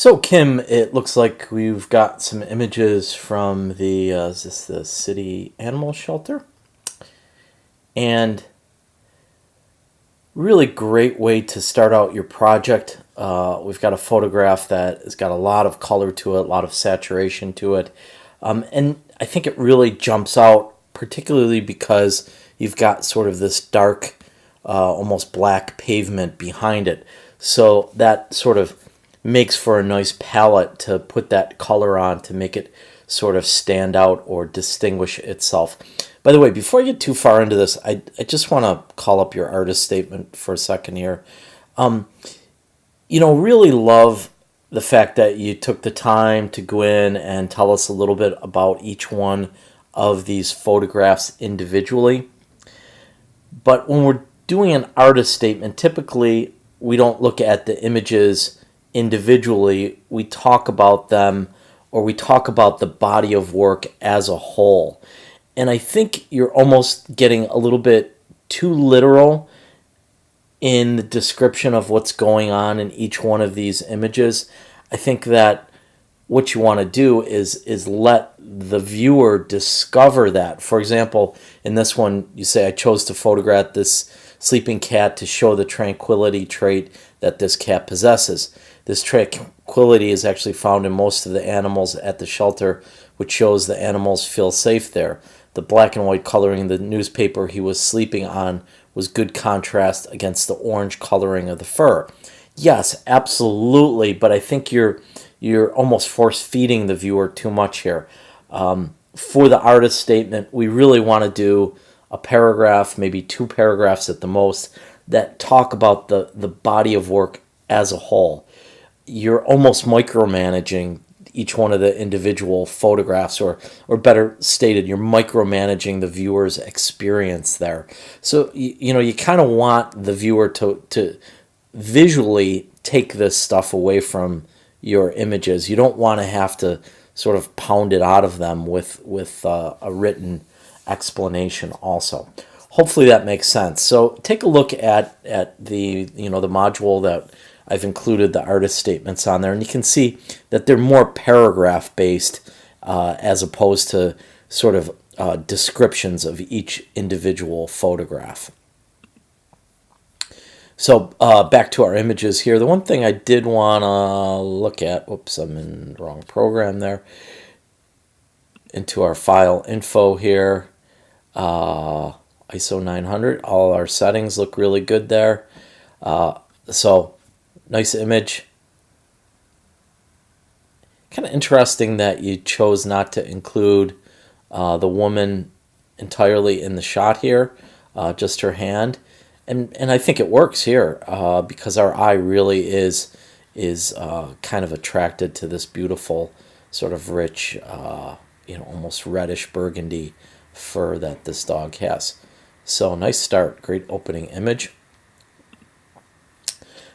So, Kim, it looks like we've got some images from is this the city animal shelter? And really great way to start out your project. We've got a photograph that has got a lot of color to it, a lot of saturation to it. And I think it really jumps out, particularly because you've got sort of this dark, almost black pavement behind it. So that sort of makes for a nice palette to put that color on to make it sort of stand out or distinguish itself. By the way, before I get too far into this, I just want to call up your artist statement for a second here. Really love the fact that you took the time to go in and tell us a little bit about each one of these photographs individually. But when we're doing an artist statement, typically we don't look at the images individually. We talk about them, or we talk about the body of work as a whole. And I think you're almost getting a little bit too literal in the description of what's going on in each one of these images. I think that what you want to do is let the viewer discover that. For example, in this one, you say, I chose to photograph this sleeping cat to show the tranquility trait that this cat possesses. This tranquility is actually found in most of the animals at the shelter, which shows the animals feel safe there. The black and white coloring in the newspaper he was sleeping on was good contrast against the orange coloring of the fur. Yes, absolutely, but I think you're almost force-feeding the viewer too much here. For the artist statement, we really want to do a paragraph, maybe two paragraphs at the most, that talk about the body of work as a whole. You're almost micromanaging each one of the individual photographs, or better stated, you're micromanaging the viewer's experience there. So you kind of want the viewer to visually take this stuff away from your images. You don't want to have to sort of pound it out of them with a written explanation also. Hopefully that makes sense. So take a look at the the module that I've included the artist statements on there, and you can see that they're more paragraph based as opposed to sort of descriptions of each individual photograph. So back to our images here. The one thing I did want to look at, whoops, I'm in the wrong program there, into our file info here, ISO 900, all our settings look really good there. So nice image. Kind of interesting that you chose not to include the woman entirely in the shot here, just her hand. And I think it works here because our eye really is kind of attracted to this beautiful sort of rich, almost reddish burgundy fur that this dog has. So nice start, great opening image.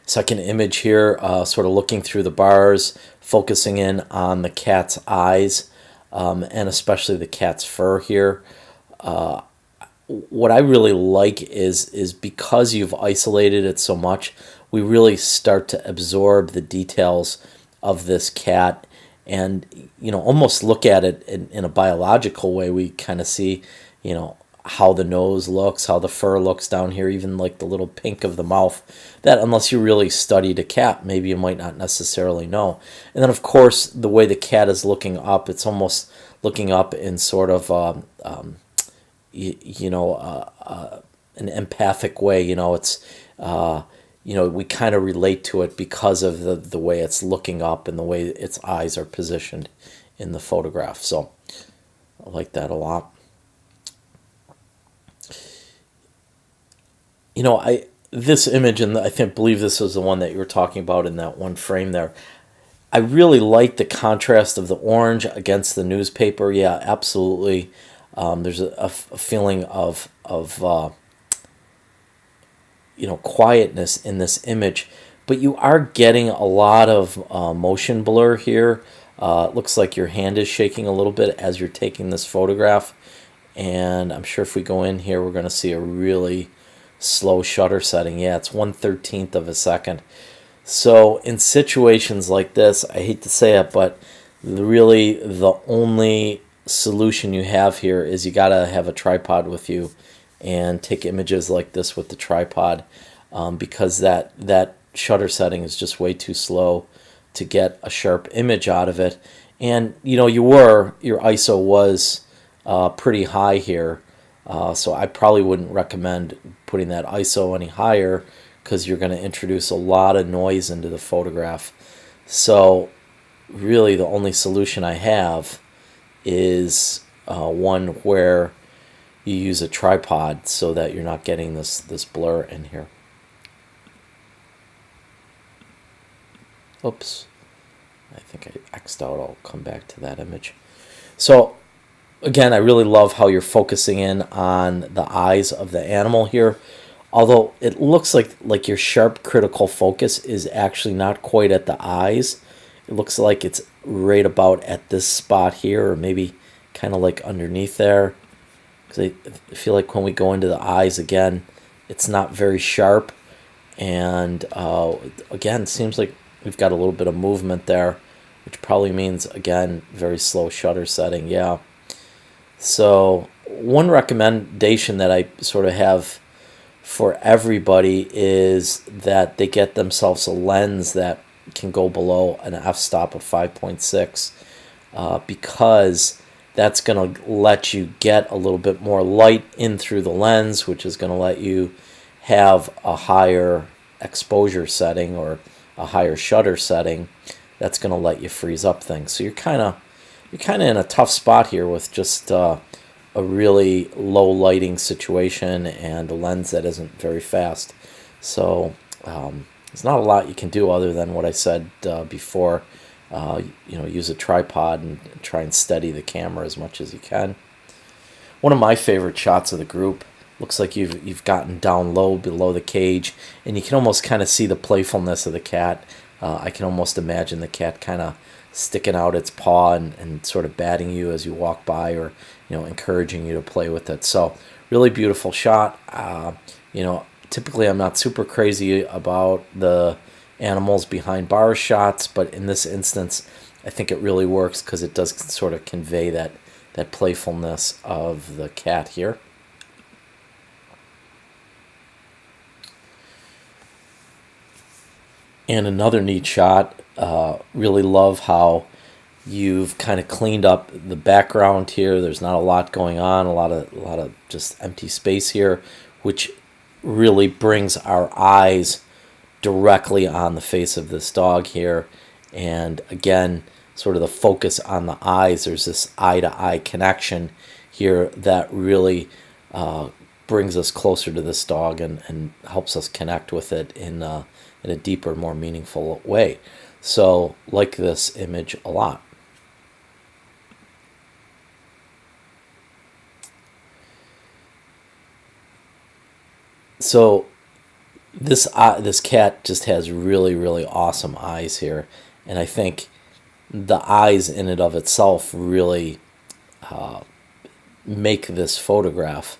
Second image here, sort of looking through the bars, focusing in on the cat's eyes, and especially the cat's fur here. What I really like is because you've isolated it so much, we really start to absorb the details of this cat and almost look at it in a biological way. We kind of see how the nose looks, how the fur looks down here, even like the little pink of the mouth, that unless you really studied a cat, maybe you might not necessarily know. And then of course the way the cat is looking up, it's almost looking up in sort of an empathic way. It's we kind of relate to it because of the way it's looking up and the way its eyes are positioned in the photograph. So I like that a lot. This image, and I believe this was the one that you were talking about in that one frame there. I really like the contrast of the orange against the newspaper. Yeah, absolutely. There's a feeling of quietness in this image, but you are getting a lot of motion blur here. It looks like your hand is shaking a little bit as you're taking this photograph, and I'm sure if we go in here, we're going to see a really slow shutter setting. Yeah, it's 1/13 of a second. So in situations like this, I hate to say it, but really the only solution you have here is you got to have a tripod with you and take images like this with the tripod, because that shutter setting is just way too slow to get a sharp image out of it. And your ISO was pretty high here, so I probably wouldn't recommend putting that ISO any higher, because you're going to introduce a lot of noise into the photograph. So really the only solution I have is one where you use a tripod so that you're not getting this blur in here. Oops, I think I X'd out. I'll come back to that image. So again, I really love how you're focusing in on the eyes of the animal here, although it looks like your sharp critical focus is actually not quite at the eyes. It looks like it's right about at this spot here, or maybe kind of like underneath there, because I feel like when we go into the eyes again, it's not very sharp. And again, it seems like we've got a little bit of movement there, which probably means, again, very slow shutter setting. Yeah. So one recommendation that I sort of have for everybody is that they get themselves a lens that can go below an f-stop of 5.6, because that's going to let you get a little bit more light in through the lens, which is going to let you have a higher exposure setting or a higher shutter setting. That's going to let you freeze up things. So you're kind of in a tough spot here with just a really low lighting situation and a lens that isn't very fast. So there's not a lot you can do other than what I said before. Use a tripod and try and steady the camera as much as you can. One of my favorite shots of the group looks like you've gotten down low below the cage, and you can almost kind of see the playfulness of the cat. I can almost imagine the cat kind of sticking out its paw and sort of batting you as you walk by, or encouraging you to play with it. So really beautiful shot. Typically I'm not super crazy about the animals behind bars shots, but in this instance I think it really works because it does sort of convey that playfulness of the cat here. And another neat shot, really love how you've kind of cleaned up the background here. There's not a lot going on, a lot of just empty space here, which really brings our eyes directly on the face of this dog here. And again, sort of the focus on the eyes, there's this eye-to-eye connection here that really brings us closer to this dog and helps us connect with it in a deeper, more meaningful way. So like this image a lot. So this cat just has really, really awesome eyes here, and I think the eyes in and of itself really make this photograph.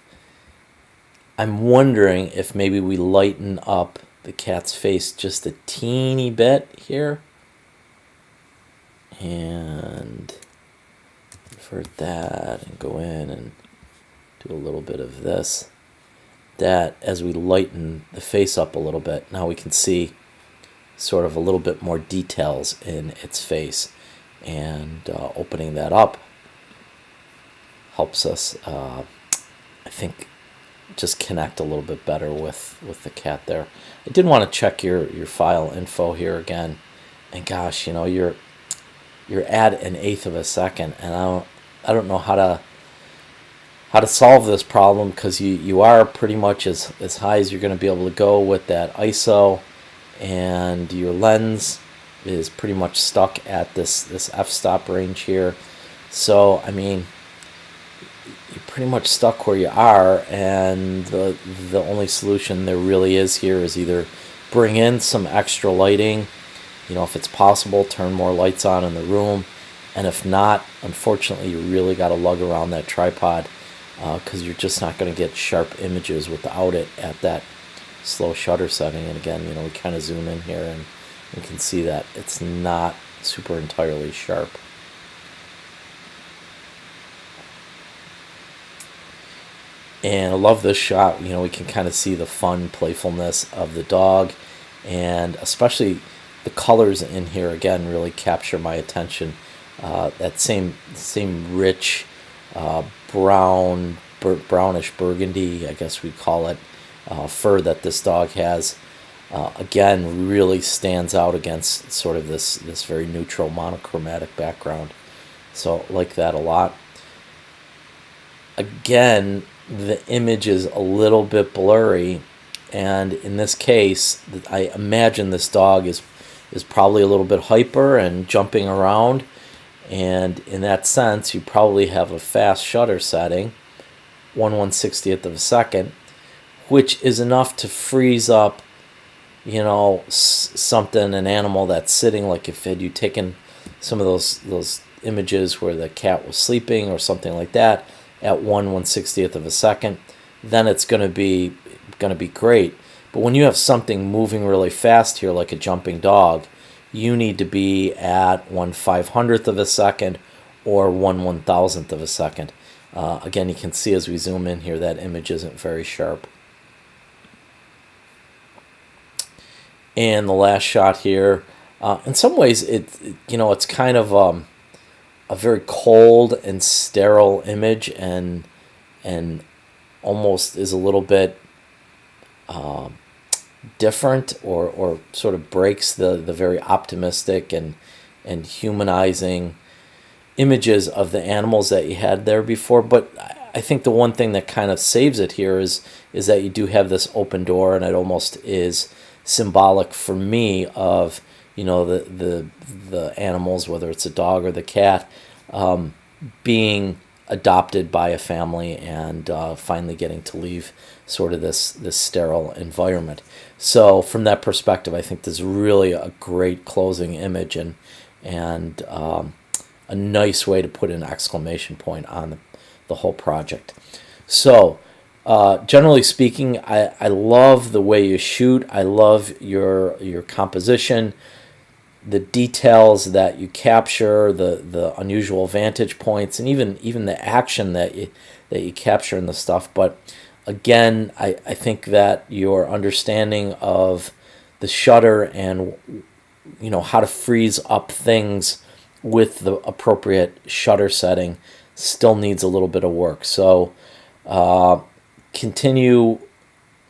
I'm wondering if maybe we lighten up the cat's face just a teeny bit here, and invert that and go in and do a little bit of this. That as we lighten the face up a little bit, now we can see sort of a little bit more details in its face, and opening that up helps us I think just connect a little bit better with the cat there. I did want to check your file info here again, and gosh, you're at 1/8 of a second, and I don't know how to solve this problem, because you are pretty much as high as you're going to be able to go with that ISO, and your lens is pretty much stuck at this f-stop range here. So I mean, you're pretty much stuck where you are, and the only solution there really is here is either bring in some extra lighting, if it's possible, turn more lights on in the room, and if not, unfortunately, you really got to lug around that tripod, because you're just not going to get sharp images without it at that slow shutter setting. And again, we kind of zoom in here, and You can see that it's not super entirely sharp. And I love this shot. We can kind of see the fun playfulness of the dog, and especially the colors in here again really capture my attention. That same rich brownish burgundy, I guess we'd call it, fur that this dog has, again really stands out against sort of this very neutral monochromatic background. So I like that a lot. Again, the image is a little bit blurry, and in this case I imagine this dog is probably a little bit hyper and jumping around, and in that sense you probably have a fast shutter setting, 1/160th of a second, which is enough to freeze up something, an animal that's sitting, like if had you taken some of those images where the cat was sleeping or something like that at 1/160th of a second, then it's going to be great. But when you have something moving really fast here, like a jumping dog, you need to be at 1/500th of a second or 1/1000th of a second. Again, you can see as we zoom in here that image isn't very sharp. And the last shot here, in some ways it's kind of a very cold and sterile image, and almost is a little bit different, or sort of breaks the very optimistic and humanizing images of the animals that you had there before. But I think the one thing that kind of saves it here is that you do have this open door, and it almost is symbolic for me of the animals, whether it's a dog or the cat, being adopted by a family and finally getting to leave sort of this sterile environment. So from that perspective, I think this is really a great closing image, and a nice way to put an exclamation point on the whole project. So generally speaking, I love the way you shoot. I love your composition, the details that you capture, the unusual vantage points, and even the action that you capture in the stuff. But again, I think that your understanding of the shutter and how to freeze up things with the appropriate shutter setting still needs a little bit of work. So continue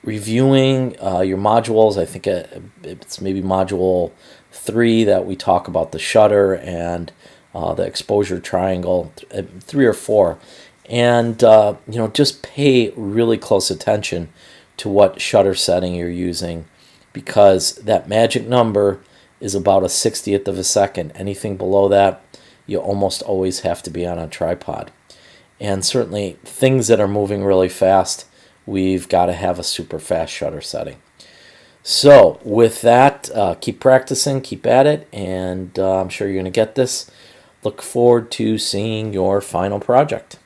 reviewing your modules. I think it's maybe module 3 that we talk about the shutter and the exposure triangle, 3 or 4, and just pay really close attention to what shutter setting you're using, because that magic number is about a 60th of a second. Anything below that, you almost always have to be on a tripod. And certainly things that are moving really fast, we've got to have a super fast shutter setting. So with that, keep practicing, keep at it, and I'm sure you're going to get this. Look forward to seeing your final project.